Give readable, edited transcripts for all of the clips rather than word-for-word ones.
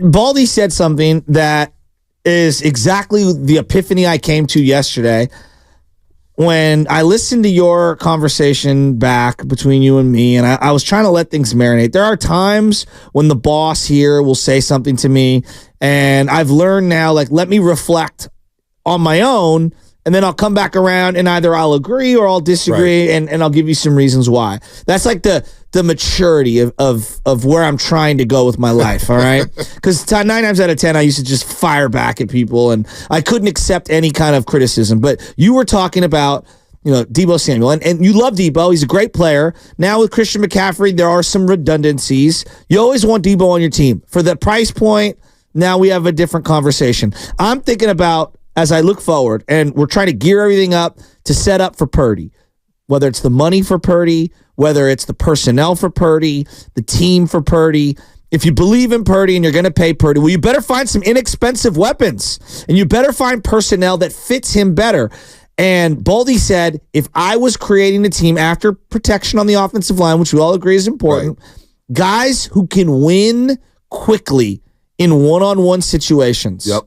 Baldy said something that is exactly the epiphany I came to yesterday when I listened to your conversation back between you and me, and I was trying to let things marinate. There are times when the boss here will say something to me, and I've learned now, like, let me reflect on my own, and then I'll come back around and either I'll agree or I'll disagree, right, and I'll give you some reasons why. That's like the maturity of where I'm trying to go with my life, all right? Because 9 times out of 10, I used to just fire back at people, and I couldn't accept any kind of criticism. But you were talking about, Deebo Samuel, and you love Deebo. He's a great player. Now with Christian McCaffrey, there are some redundancies. You always want Deebo on your team. For the price point, now we have a different conversation. I'm thinking about, as I look forward, and we're trying to gear everything up to set up for Purdy, whether it's the money for Purdy, whether it's the personnel for Purdy, the team for Purdy. If you believe in Purdy and you're going to pay Purdy, well, you better find some inexpensive weapons, and you better find personnel that fits him better. And Baldy said, if I was creating a team after protection on the offensive line, which we all agree is important, right, guys who can win quickly in one-on-one situations. Yep.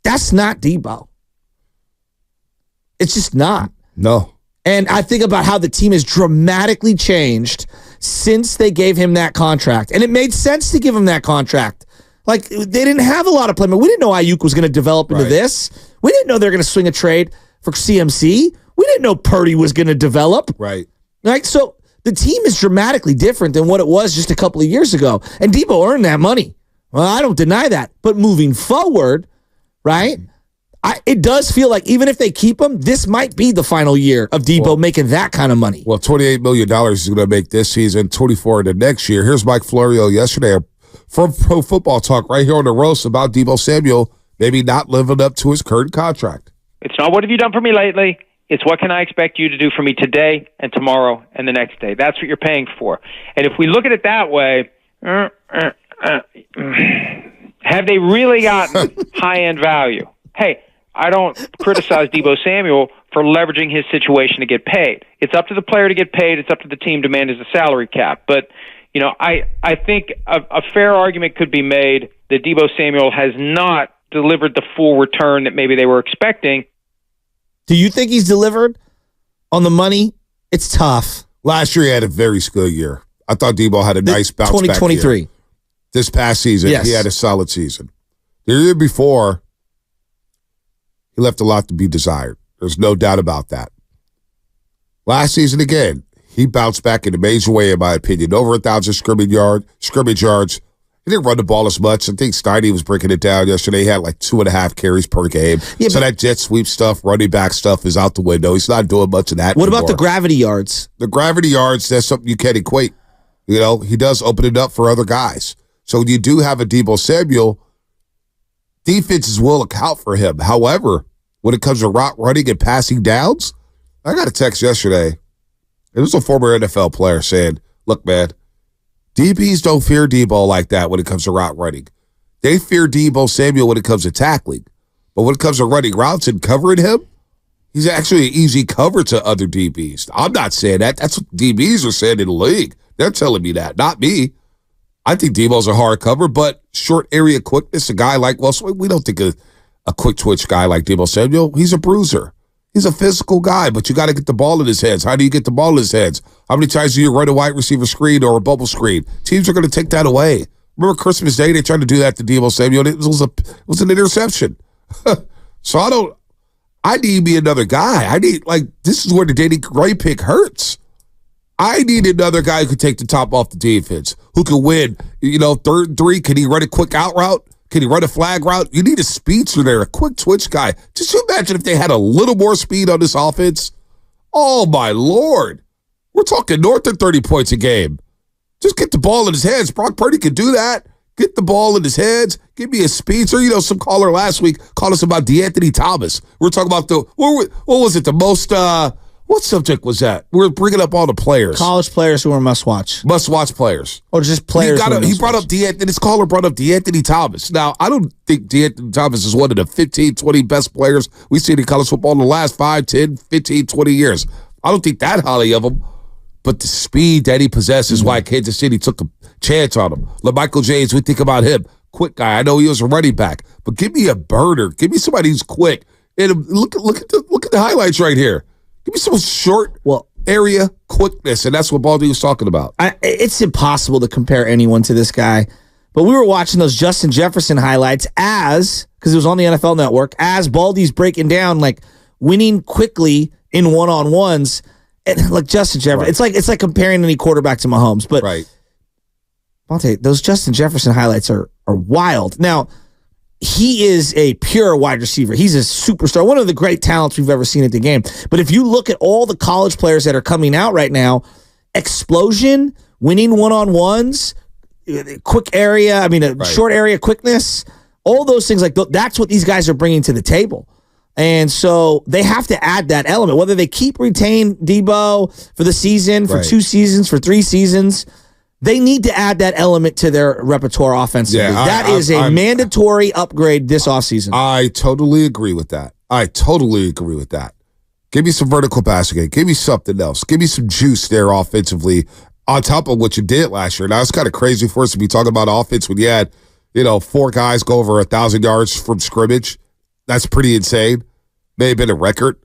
That's not Deebo. It's just not. No. And I think about how the team has dramatically changed since they gave him that contract. And it made sense to give him that contract. Like, they didn't have a lot of playmakers. We didn't know Ayuk was going to develop into this. We didn't know they were going to swing a trade for CMC. We didn't know Purdy was going to develop. Right. So the team is dramatically different than what it was just a couple of years ago. And Deebo earned that money. Well, I don't deny that. But moving forward, right, it does feel like even if they keep him, this might be the final year of Deebo making that kind of money. Well, $28 million he's going to make this season, $24 million the next year. Here's Mike Florio yesterday from Pro Football Talk right here on the roast about Deebo Samuel maybe not living up to his current contract. It's not what have you done for me lately. It's what can I expect you to do for me today and tomorrow and the next day. That's what you're paying for. And if we look at it that way, have they really gotten high-end value? Hey, I don't criticize Deebo Samuel for leveraging his situation to get paid. It's up to the player to get paid. It's up to the team to manage the salary cap. But, I think a fair argument could be made that Deebo Samuel has not delivered the full return that maybe they were expecting. Do you think he's delivered on the money? It's tough. Last year he had a very good year. I thought Deebo had a nice bounce back 2023. year. This past season, yes, he had a solid season. The year before, he left a lot to be desired. There's no doubt about that. Last season, again, he bounced back in a major way, in my opinion. Over 1,000 scrimmage yards. He didn't run the ball as much. I think Steiny was breaking it down yesterday. He had like 2.5 carries per game. Yeah, so that jet sweep stuff, running back stuff is out the window. He's not doing much of that What anymore. about the gravity yards? The gravity yards, that's something you can't equate. He does open it up for other guys. So when you do have a Deebo Samuel, defenses will account for him. However, when it comes to route running and passing downs, I got a text yesterday. It was a former NFL player saying, look, man, DBs don't fear Deebo like that when it comes to route running. They fear Deebo Samuel when it comes to tackling. But when it comes to running routes and covering him, he's actually an easy cover to other DBs. I'm not saying that. That's what DBs are saying in the league. They're telling me that, not me. I think Deebo's a hard cover, but short area quickness, a guy like, we don't think a quick twitch guy like Deebo Samuel. He's a bruiser. He's a physical guy, but you got to get the ball in his hands. How do you get the ball in his hands? How many times do you run a wide receiver screen or a bubble screen? Teams are going to take that away. Remember Christmas Day, they tried to do that to Deebo Samuel. It was an interception. So I need me another guy. This is where the Danny Gray pick hurts. I need another guy who can take the top off the defense, who can win, 3rd and 3. Can he run a quick out route? Can he run a flag route? You need a speedster there, a quick twitch guy. Just imagine if they had a little more speed on this offense. Oh, my Lord. We're talking north of 30 points a game. Just get the ball in his hands. Brock Purdy could do that. Get the ball in his hands. Give me a speedster. Some caller last week called us about DeAnthony Thomas. We're talking about what was it, the most, what subject was that? We're bringing up all the players. College players who are must-watch. Must-watch players. Or just players He brought up this caller brought up DeAnthony Thomas. Now, I don't think DeAnthony Thomas is one of the 15, 20 best players we've seen in college football in the last 5, 10, 15, 20 years. I don't think that highly of him. but the speed that he possesses, why Kansas City took a chance on him. LaMichael James, we think about him. Quick guy. I know he was a running back, but give me a burner. Give me somebody who's quick. And look at the highlights right here. Give me some short area quickness, and that's what Baldy was talking about. It's impossible to compare anyone to this guy. But we were watching those Justin Jefferson highlights because it was on the NFL Network, as Baldy's breaking down, like, winning quickly in one-on-ones. And like Justin Jefferson, Right. it's like comparing any quarterback to Mahomes. But Right. Bonte, those Justin Jefferson highlights are wild. Now, he is a pure wide receiver. He's a superstar, one of the great talents we've ever seen at the game. But if you look at all the college players that are coming out right now, explosion, winning one-on-ones, quick area, short area quickness, all those things, like that's what these guys are bringing to the table. And so they have to add that element, whether they retain Deebo for the season, for 2 seasons, for 3 seasons. They need to add that element to their repertoire offensively. Yeah, that is a mandatory upgrade this offseason. I totally agree with that. Give me some vertical passing game. Give me something else. Give me some juice there offensively on top of what you did last year. Now, it's kind of crazy for us to be talking about offense when you had, 4 guys go over 1,000 yards from scrimmage. That's pretty insane. May have been a record.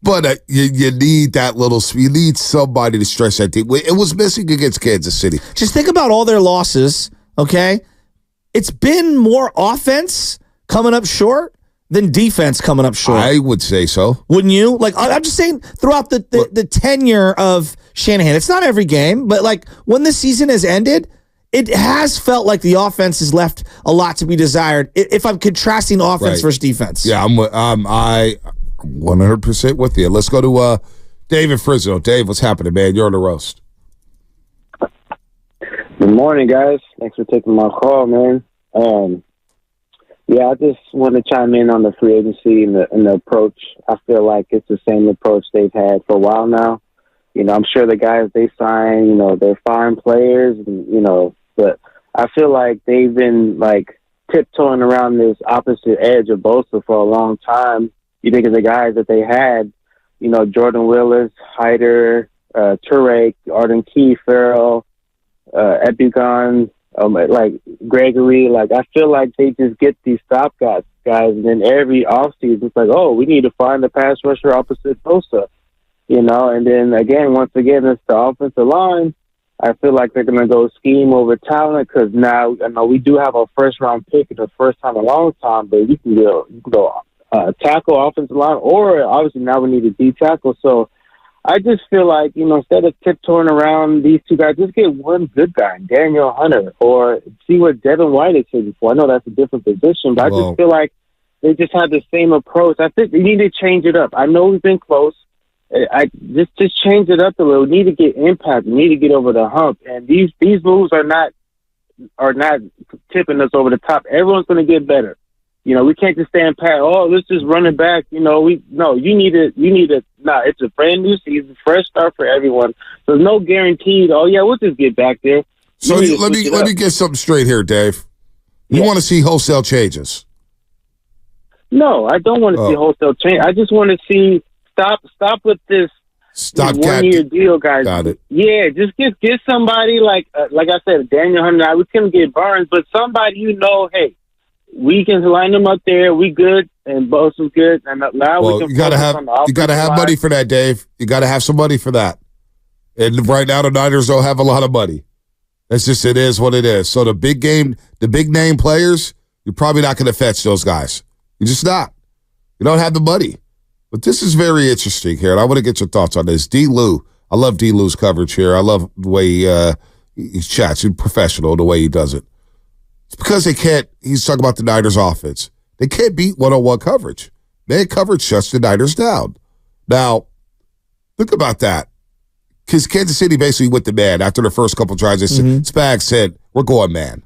But you need that little – you need somebody to stretch that team. It was missing against Kansas City. Just think about all their losses, okay? It's been more offense coming up short than defense coming up short. I would say so. Wouldn't you? Like, I'm just saying, throughout the tenure of Shanahan, it's not every game, but like when the season has ended, it has felt like the offense has left a lot to be desired. If I'm contrasting offense versus defense, yeah, I 100% with you. Let's go to David Frisno. Dave, what's happening, man? You're on the roast. Good morning, guys. Thanks for taking my call, man. I just want to chime in on the free agency and the approach. I feel like it's the same approach they've had for a while now. I'm sure the guys they sign, they're fine players, but I feel like they've been like tiptoeing around this opposite edge of Bosa for a long time. You think of the guys that they had, Jordan Willis, Hyder, Turek, Arden Key, Farrell, Epigon, like Gregory. Like, I feel like they just get these stopgap guys, and then every offseason it's like, oh, we need to find a pass rusher opposite Bosa, and then once again, it's the offensive line. I feel like they're going to go scheme over talent because now I know we do have a first-round pick in the first time in a long time, but you can go tackle, offensive line, or obviously now we need a D tackle. So I just feel like, instead of tiptoeing around these two guys, just get one good guy, Daniel Hunter, or see what Devin White is here before. I know that's a different position, but I just feel like they just have the same approach. I think we need to change it up. I know we've been close. I just change it up a little. We need to get impact. We need to get over the hump. And these moves are not tipping us over the top. Everyone's going to get better. We can't just stand pat. Oh, let's just run it back. You need it. It's a brand new season, fresh start for everyone. There's no guaranteed. Oh yeah, we'll just get back there. So let me get something straight here, Dave. You want to see wholesale changes? No, I don't want to see wholesale change. I just want to see stop with this. Stop 1-year deal, guys. Got it. Yeah, just get somebody like I said, Daniel Hunter. We couldn't get Burns, but somebody hey. We can line them up there. We good, and Bosa's good. And now we can. You gotta have money for that, Dave. You gotta have some money for that. And right now, the Niners don't have a lot of money. It's just it is what it is. So the big name players, you're probably not going to fetch those guys. You're just not. You don't have the money. But this is very interesting here, and I want to get your thoughts on this. D. Lou, I love D. Lou's coverage here. I love the way he chats. He's professional the way he does it. It's because they can't. He's talking about the Niners offense. They can't beat one-on-one coverage. Man coverage shuts the Niners down. Now, think about that. Because Kansas City basically went to man after the first couple drives. Spags said, we're going man.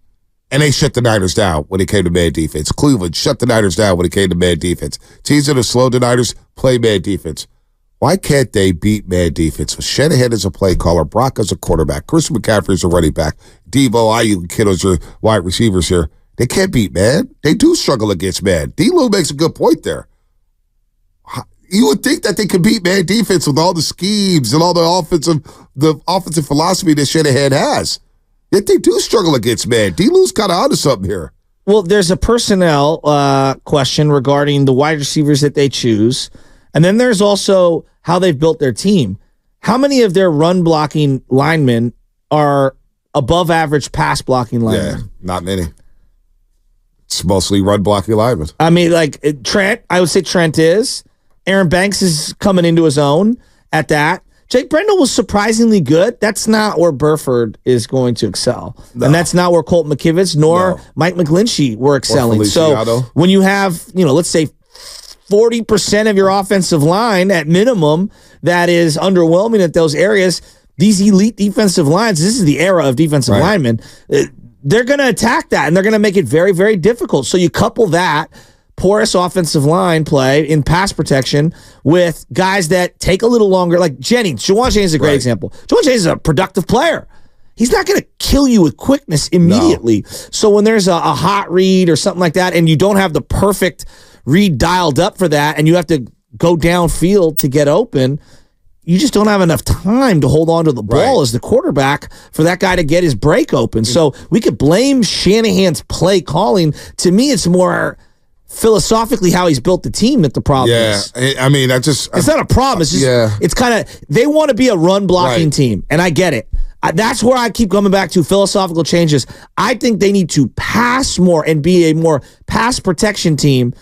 And they shut the Niners down when it came to man defense. Cleveland shut the Niners down when it came to man defense. Teams that have slowed the Niners play man defense. Why can't they beat man defense? So Shanahan is a play caller. Brock is a quarterback. Christian McCaffrey is a running back. Deebo, Ayuk, and Kittle's are wide receivers here. They can't beat man. They do struggle against man. D. Lou makes a good point there. you would think that they could beat man defense with all the schemes and all the offensive philosophy that Shanahan has. Yet they do struggle against man. D-Lou's kind of onto something here. Well, there's a personnel question regarding the wide receivers that they choose. And then there's also how they've built their team. How many of their run blocking linemen are above average pass blocking linemen? Yeah, not many. It's mostly run blocking linemen. I mean, like Trent, I would say Trent is. Aaron Banks is coming into his own at that. Jake Brendel was surprisingly good. That's not where Burford is going to excel. No. And that's not where Colt McKivitz nor Mike McGlinchey were excelling. So when you have, let's say 40% of your offensive line at minimum that is underwhelming at those areas, these elite defensive lines, this is the era of defensive linemen, they're going to attack that, and they're going to make it very, very difficult. So you couple that porous offensive line play in pass protection with guys that take a little longer, like Jennings. Juwan Jennings is a great example. Juwan Jennings is a productive player. He's not going to kill you with quickness immediately. No. So when there's a hot read or something like that, and you don't have the perfect read dialed up for that, and you have to go downfield to get open, you just don't have enough time to hold on to the ball as the quarterback for that guy to get his break open. So we could blame Shanahan's play calling. To me, it's more philosophically how he's built the team that the problem is. I mean, it's not a problem. It's just, it's kind of, they want to be a run blocking team, and I get it. That's where I keep coming back to philosophical changes. I think they need to pass more and be a more pass protection team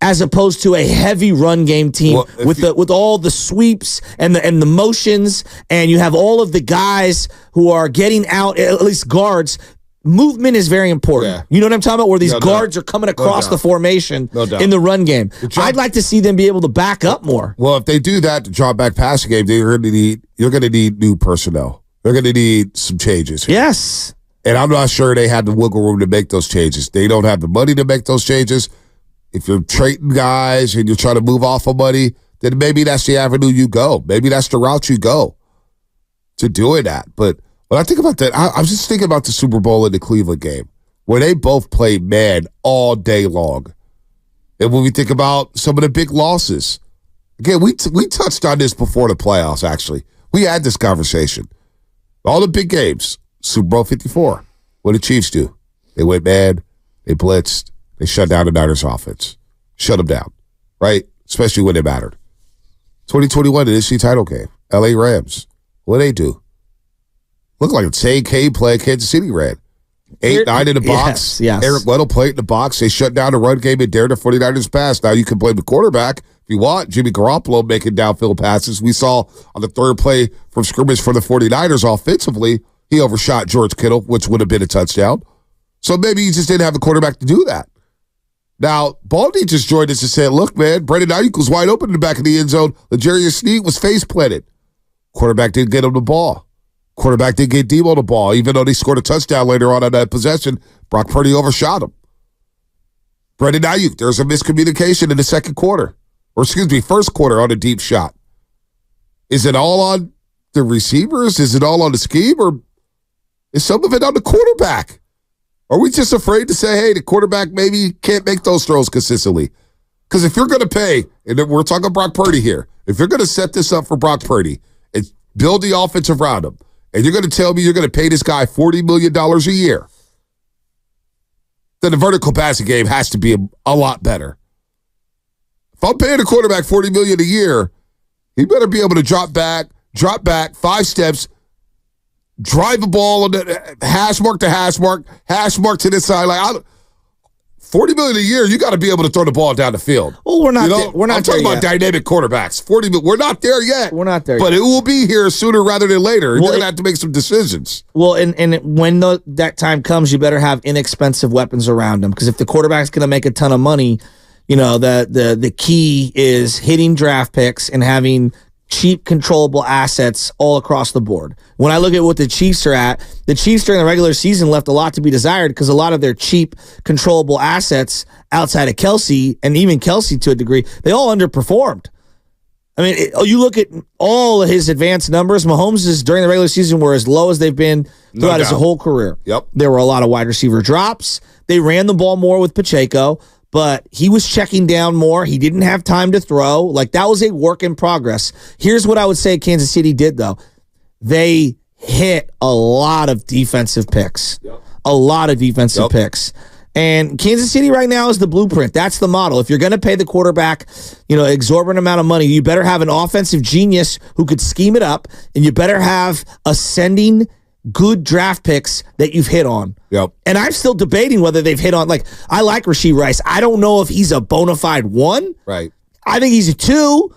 as opposed to a heavy run game team with all the sweeps and the motions, and you have all of the guys who are getting out, at least guards. Movement is very important. Yeah. You know what I'm talking about? Where these guards are coming across the formation in the run game. I'd like to see them be able to back up more. Well, if they do that to drop back passing game, you're going to need new personnel. They're going to need some changes here. Yes. And I'm not sure they have the wiggle room to make those changes. They don't have the money to make those changes. If you're trading guys and you're trying to move off of money, then maybe that's the avenue you go. Maybe that's the route you go to doing that. But when I think about that, I was just thinking about the Super Bowl and the Cleveland game, where they both played man all day long. And when we think about some of the big losses, again, we touched on this before the playoffs, actually. We had this conversation. All the big games, Super Bowl 54, what did Chiefs do? They went man, they blitzed, they shut down the Niners offense. Shut them down, right? Especially when it mattered. 2021, the NFC title game, LA Rams. What did they do? Looked like a same play Kansas City ran. 8-9 in the box. Yes. Eric Weddle played in the box. They shut down the run game and dared the 49ers pass. Now you can blame the quarterback if you want. Jimmy Garoppolo making downfield passes. We saw on the third play from scrimmage for the 49ers offensively, he overshot George Kittle, which would have been a touchdown. So maybe he just didn't have a quarterback to do that. Now, Baldy just joined us and said, look, man, Brandon Ayuk was wide open in the back of the end zone. L'Jarius Sneed was face planted. Quarterback didn't get him the ball. Quarterback didn't get Deebo the ball, even though they scored a touchdown later on that possession. Brock Purdy overshot him. Brandon Ayuk, there's a miscommunication in the first quarter on a deep shot. Is it all on the receivers? Is it all on the scheme? Or is some of it on the quarterback? Are we just afraid to say, hey, the quarterback maybe can't make those throws consistently? Because if you're going to pay, and we're talking Brock Purdy here, if you're going to set this up for Brock Purdy and build the offense around him, and you're going to tell me you're going to pay this guy $40 million a year, then the vertical passing game has to be a lot better. If I'm paying a quarterback $40 million a year, he better be able to drop back 5 steps, drive the ball on the hash mark to this side. Like $40 million a year, you got to be able to throw the ball down the field. Well, we're not I'm talking about dynamic quarterbacks. We're not there yet. We're not there but yet. it will be here sooner rather than later. You're going to have to make some decisions. Well, and when that time comes, you better have inexpensive weapons around them, because if the quarterback's going to make a ton of money, the key is hitting draft picks and having cheap, controllable assets all across the board. When I look at what the Chiefs are at, the Chiefs during the regular season left a lot to be desired because a lot of their cheap, controllable assets outside of Kelsey, and even Kelsey to a degree, they all underperformed. I mean, you look at all of his advanced numbers, Mahomes' during the regular season were as low as they've been throughout his whole career. Yep. There were a lot of wide receiver drops. They ran the ball more with Pacheco. but he was checking down more. He didn't have time to throw. Like, that was a work in progress. Here's what I would say Kansas City did, though. They hit a lot of defensive picks. Yep. A lot of defensive picks. And Kansas City right now is the blueprint. That's the model. If you're going to pay the quarterback, exorbitant amount of money, you better have an offensive genius who could scheme it up, and you better have ascending good draft picks that you've hit on. Yep. And I'm still debating whether they've hit on, like, I like Rashee Rice. I don't know if he's a bona fide 1. Right. I think he's a 2.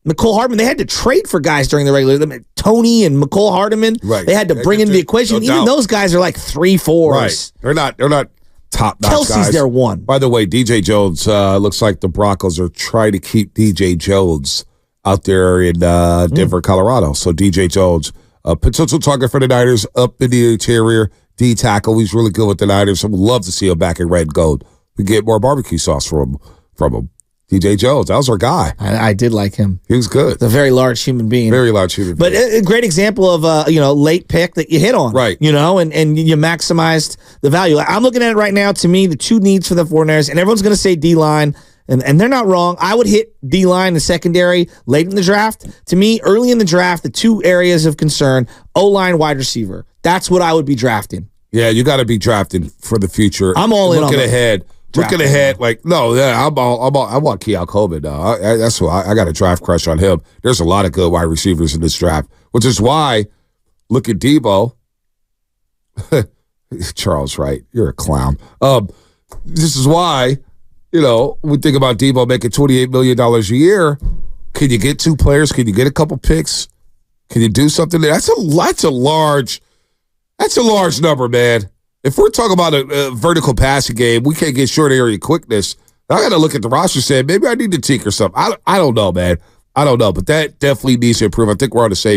McCole Hardman, they had to trade for guys during the regular. Tony and McCole Hardman, right. They had to bring into the equation. Even those guys are like 3, 4s. Right. They're not top-notch Kelsey's guys. their 1. By the way, DJ Jones, looks like the Broncos are trying to keep DJ Jones out there in Denver, Colorado. So DJ Jones, potential target for the Niners, up in the interior, D tackle. He's really good with the Niners. I would love to see him back in red and gold. We get more barbecue sauce from him. DJ Jones, that was our guy. I did like him. He was good. He's a very large human being. Very large human being. But a great example of late pick that you hit on. Right. And you maximized the value. I'm looking at it right now. To me, the 2 needs for the 49ers, and everyone's going to say D-line, and they're not wrong. I would hit D-line, the secondary, late in the draft. To me, early in the draft, the 2 areas of concern, O-line, wide receiver. That's what I would be drafting. Yeah, you got to be drafting for the future. I'm all in on looking ahead. Looking ahead, I want Keon Coleman. That's why I got a draft crush on him. There's a lot of good wide receivers in this draft, which is why, look at Deebo. Charles Wright, you're a clown. This is why, we think about Deebo making $28 million a year. Can you get 2 players? Can you get a couple picks? Can you do something there? That's a large number, man. If we're talking about a vertical passing game, we can't get short area quickness. I got to look at the roster and say, maybe I need to tinker something. I don't know, man. I don't know, but that definitely needs to improve. I think we're on the same